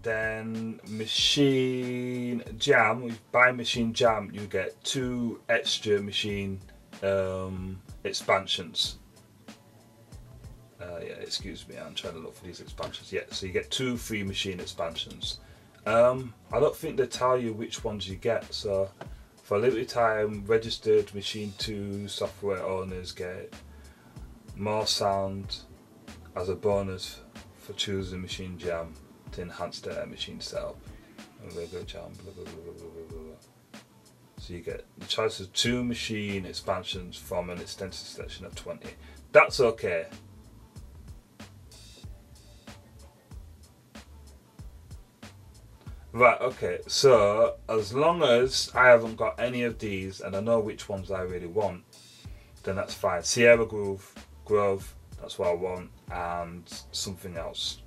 then Maschine Jam, if you buy Maschine Jam, you get 2 extra machine expansions. Yeah, excuse me, I'm trying to look for these expansions. Yeah, so you get 2 free machine expansions. I don't think they tell you which ones you get, so for a limited time, registered Machine 2 software owners get more sound as a bonus for choosing Maschine Jam to enhance their machine setup. Jam, blah, blah, blah, blah, blah, blah. So you get the choice of 2 machine expansions from an extensive selection of 20. That's okay. Right, okay, so as long as I haven't got any of these and I know which ones I really want, then that's fine. Sierra Grove, that's what I want, and something else,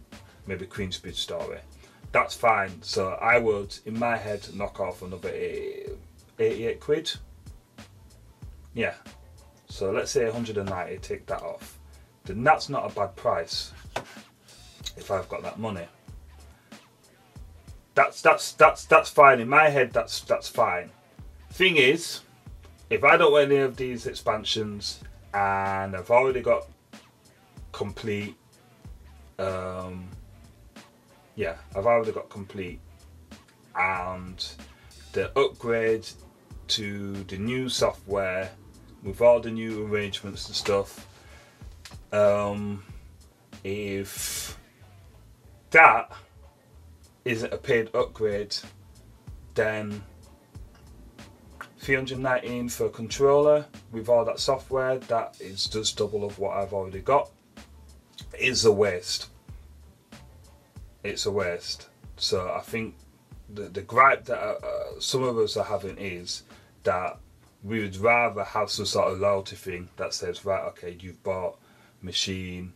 maybe Queensbridge Story. That's fine. So I would, in my head, knock off another 88 quid. Yeah, so let's say 190, take that off. Then that's not a bad price if I've got that money. That's fine in my head. That's fine. Thing is, if I don't want any of these expansions and I've already got complete, yeah, I've already got complete, and the upgrade to the new software with all the new arrangements and stuff, if that isn't a paid upgrade, then 319 for a controller with all that software, that is just double of what I've already got. It's a waste. It's a waste. So I think the gripe that some of us are having is that we would rather have some sort of loyalty thing that says, right, okay, you've bought Machine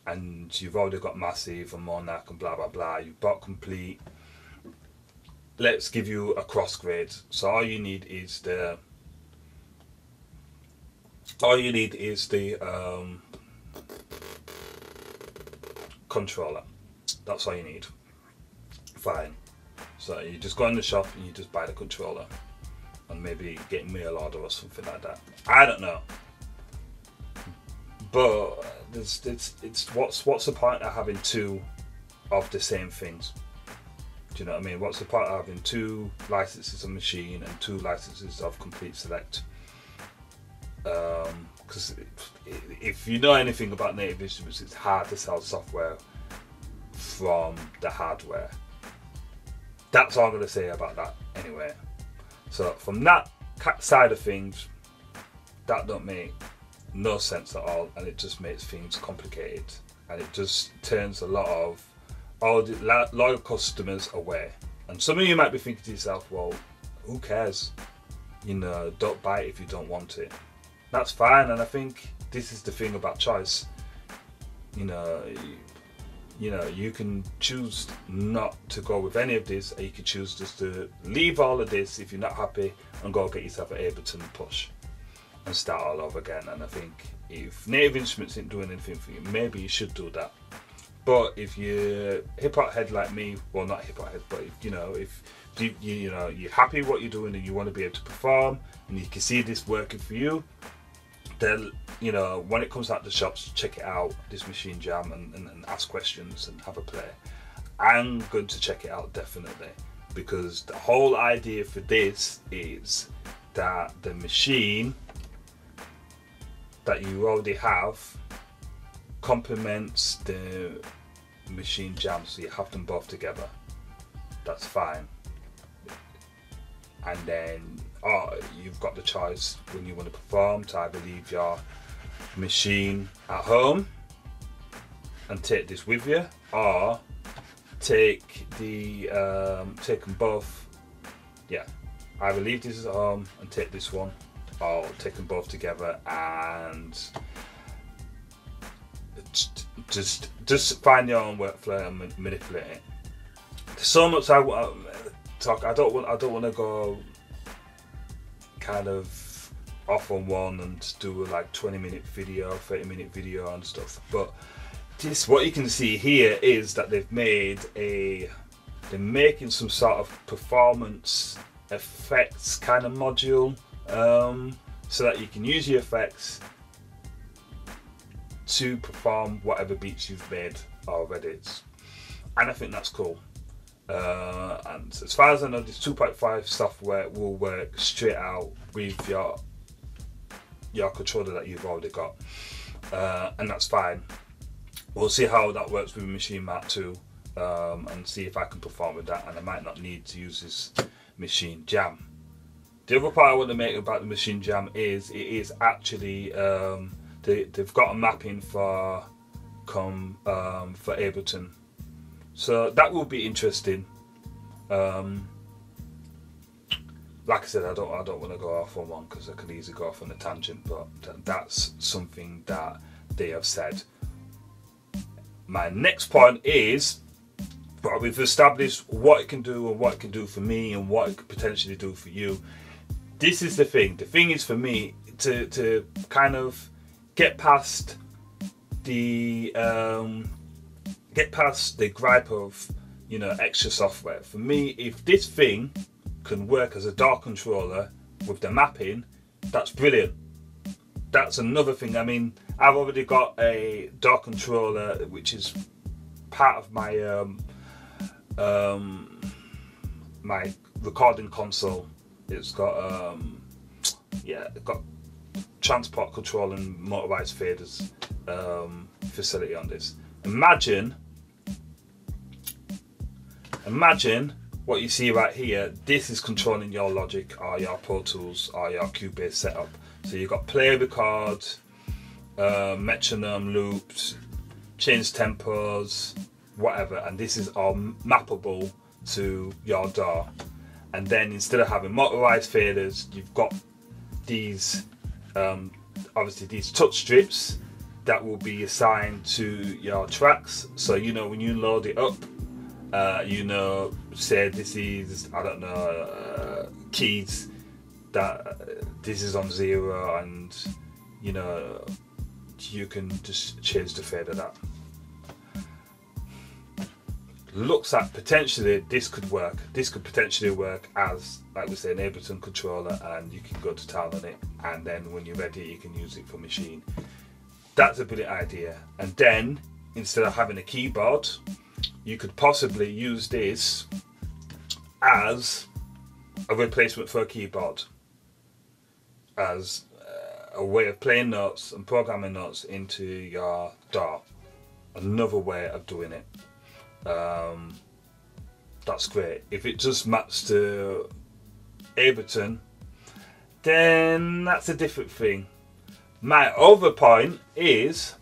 and you've already got Massive and Monarch and blah blah blah, you've bought Complete, let's give you a cross grade. So all you need is the controller. That's all you need. Fine. So you just go in the shop and you just buy the controller and maybe get mail order or something like that. I don't know. But it's what's the point of having 2 of the same things? Do you know what I mean? What's the point of having 2 licenses of Machine and 2 licenses of Complete Select? Because if you know anything about native instruments, it's hard to sell software from the hardware. That's all I'm going to say about that anyway. So from that side of things, that don't make no sense at all, and it just makes things complicated, and it just turns a lot of loyal customers away. And some of you might be thinking to yourself, well, who cares? You know, don't buy it if you don't want it. That's fine, and I think this is the thing about choice. You know, you can choose not to go with any of this, or you can choose just to leave all of this if you're not happy and go get yourself an Ableton Push and start all over again. And I think if Native Instruments isn't doing anything for you, maybe you should do that. But if you're hip hop head like me, well, not hip hop head, but if you're happy with what you're doing and you want to be able to perform and you can see this working for you, then when it comes out the shops, check it out, this Maschine Jam, and ask questions and have a play. I'm going to check it out definitely, because the whole idea for this is that the machine that you already have complements the Maschine Jam, so you have them both together. That's fine. And then you've got the choice when you want to perform to either leave your machine at home and take this with you, or take them both. Yeah, either leave this at home and take this one, or take them both together and just find your own workflow and manipulate it. There's so much I want to talk. I don't want to go kind of off on one and do a like 20-minute video, 30-minute video and stuff. But what you can see here is that they've made a they're making some sort of performance effects kind of module, so that you can use your effects to perform whatever beats you've made or edits, and I think that's cool. And as far as I know, this 2.5 software will work straight out with your controller that you've already got, and that's fine. We'll see how that works with Maschine Mark 2, and see if I can perform with that, and I might not need to use this Maschine Jam. The other part I want to make about the Maschine Jam is it is actually they've got a mapping for Ableton, so that will be interesting. Like I said, I don't want to go off on one because I could easily go off on a tangent, but that's something that they have said. My next point is, well, we've established what it can do and what it can do for me and what it could potentially do for you. This is the thing. The thing is for me to kind of get past the gripe of, you know, extra software. For me, if this thing can work as a DAW controller with the mapping, that's brilliant. That's another thing. I mean, I've already got a DAW controller which is part of my my recording console. It's got it got transport control and motorized faders facility on this. Imagine what you see right here. This is controlling your Logic or your Pro Tools or your Cubase setup. So you've got play, record, metronome, loops, change tempos, whatever, and this is all mappable to your DAW. And then instead of having motorized faders, you've got these obviously these touch strips that will be assigned to your tracks. So you know, when you load it up, you know, say this is, I don't know, keys, that this is on 0, and you know, you can just change the fade of that. Looks like potentially this could work. This could potentially work as, like we say, an Ableton controller, and you can go to town on it, and then when you're ready you can use it for Maschine. That's a brilliant idea. And then instead of having a keyboard, you could possibly use this as a replacement for a keyboard, as a way of playing notes and programming notes into your DAW. Another way of doing it. That's great. If it just maps to Ableton, then that's a different thing. My other point is,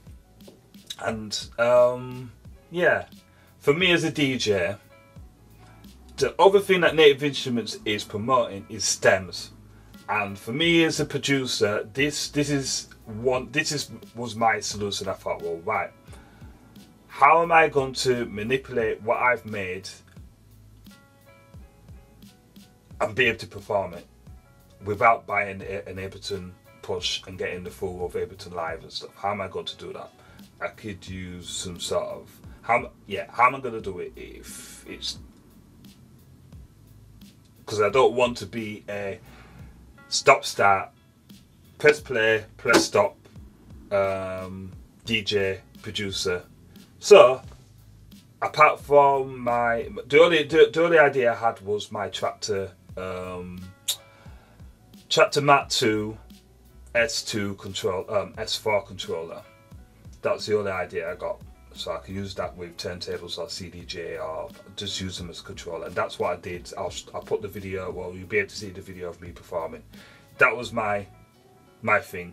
and yeah, for me as a DJ, the other thing that Native Instruments is promoting is stems. And for me as a producer, this was my solution. I thought, well, right, how am I going to manipulate what I've made and be able to perform it without buying an Ableton push and getting the full of Ableton Live and stuff? How am I going to do that? I could use some sort of, how am I going to do it if it's, because I don't want to be a stop start, press play, press stop DJ producer. So apart from the only idea I had was my Traktor Mark 2 S2 control, S4 controller. That's the only idea I got. So I can use that with turntables or CDJ, or just use them as a controller. And that's what I did. I'll put the video, well, you'll be able to see the video of me performing. That was my thing.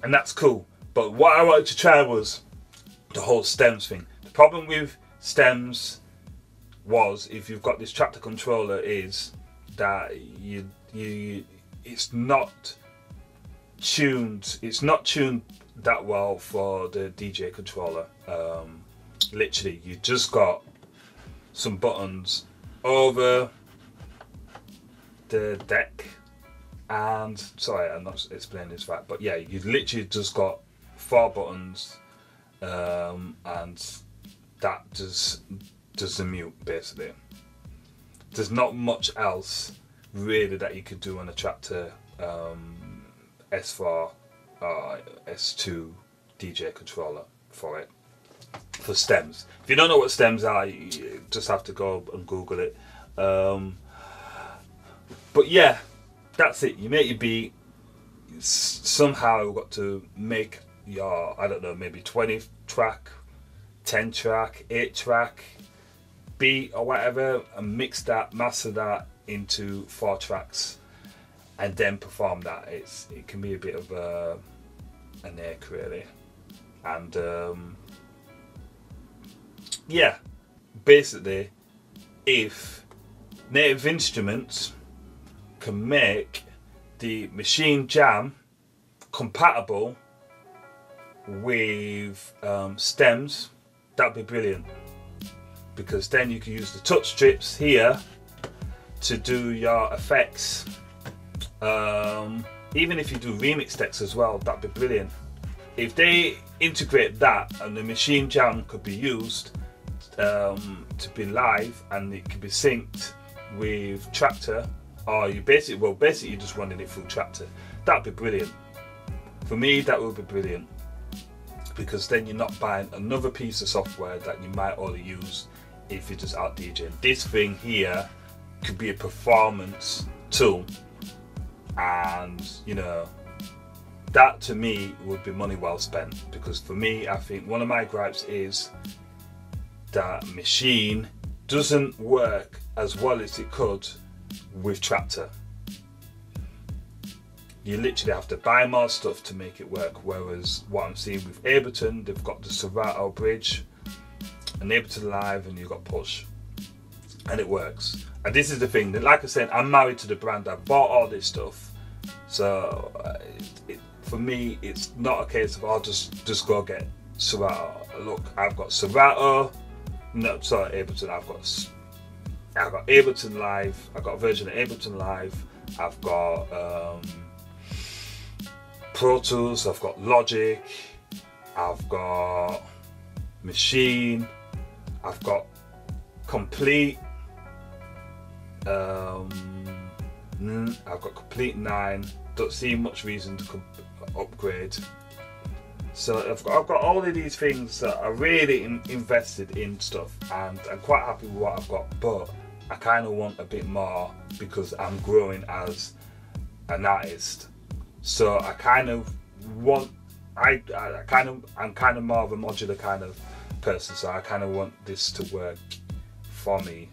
And that's cool. But what I wanted to try was the whole stems thing. The problem with stems was, if you've got this Traktor controller, is that it's not tuned that well for the DJ controller. Literally, you just got some buttons over the deck, and sorry, I'm not explaining this right, but yeah, you literally just got 4 buttons, and that just does the mute basically. There's not much else really that you could do on a Traktor S4 S2 DJ controller for it, for stems. If you don't know what stems are, you just have to go and Google it. But yeah, that's it. You make your beat. Somehow you've got to make your, I don't know, maybe 20 track, 10 track, 8 track beat or whatever, and mix that, master that into 4 tracks, and then perform that. It can be a bit of an ache really. And yeah, basically, if Native Instruments can make the Maschine Jam compatible with stems, that'd be brilliant, because then you can use the touch strips here to do your effects. Even if you do remix decks as well, that'd be brilliant. If they integrate that and the Maschine Jam could be used to be live, and it can be synced with Traktor, or you basically you're just running it through Traktor, that'd be brilliant. For me, that would be brilliant, because then you're not buying another piece of software that you might only use if you're just out DJing. This thing here could be a performance tool, and you know, that to me would be money well spent. Because for me, I think one of my gripes is that Maschine doesn't work as well as it could with Traktor. You literally have to buy more stuff to make it work, whereas what I'm seeing with Ableton, they've got the Serato bridge and Ableton Live, and you've got Push, and it works. And this is the thing, that, like I said, I'm married to the brand. I bought all this stuff, so for me it's not a case of I'll just go get Serato. Look, I've got Serato, no, sorry, Ableton. I've got Ableton Live. I've got a version of Ableton Live. I've got Pro Tools. I've got Logic. I've got Maschine. I've got Complete. I've got Complete 9. Don't see much reason to upgrade. So I've got all of these things that are really invested in stuff, and I'm quite happy with what I've got, but I kind of want a bit more because I'm growing as an artist. So I kind of want, I'm kind of more of a modular kind of person, so I kind of want this to work for me.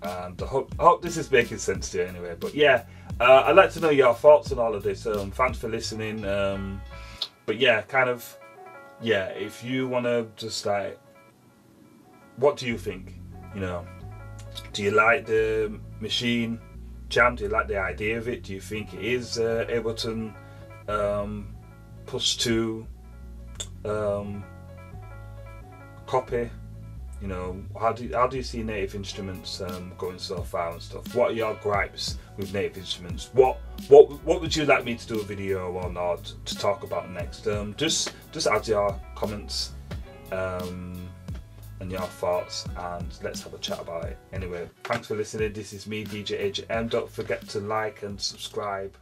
And I hope this is making sense to you anyway. But yeah, I'd like to know your thoughts on all of this. Thanks for listening. But yeah, if you want to just like, what do you think? You know, do you like the Maschine Jam? Do you like the idea of it? Do you think it is Ableton Push 2 copy? You know, how do you see Native Instruments going so far and stuff? What are your gripes with Native Instruments? What would you like me to do a video on, or to talk about next? Just add your comments and your thoughts, and let's have a chat about it. Anyway, thanks for listening. This is me, DJ Agent M. Don't forget to like and subscribe.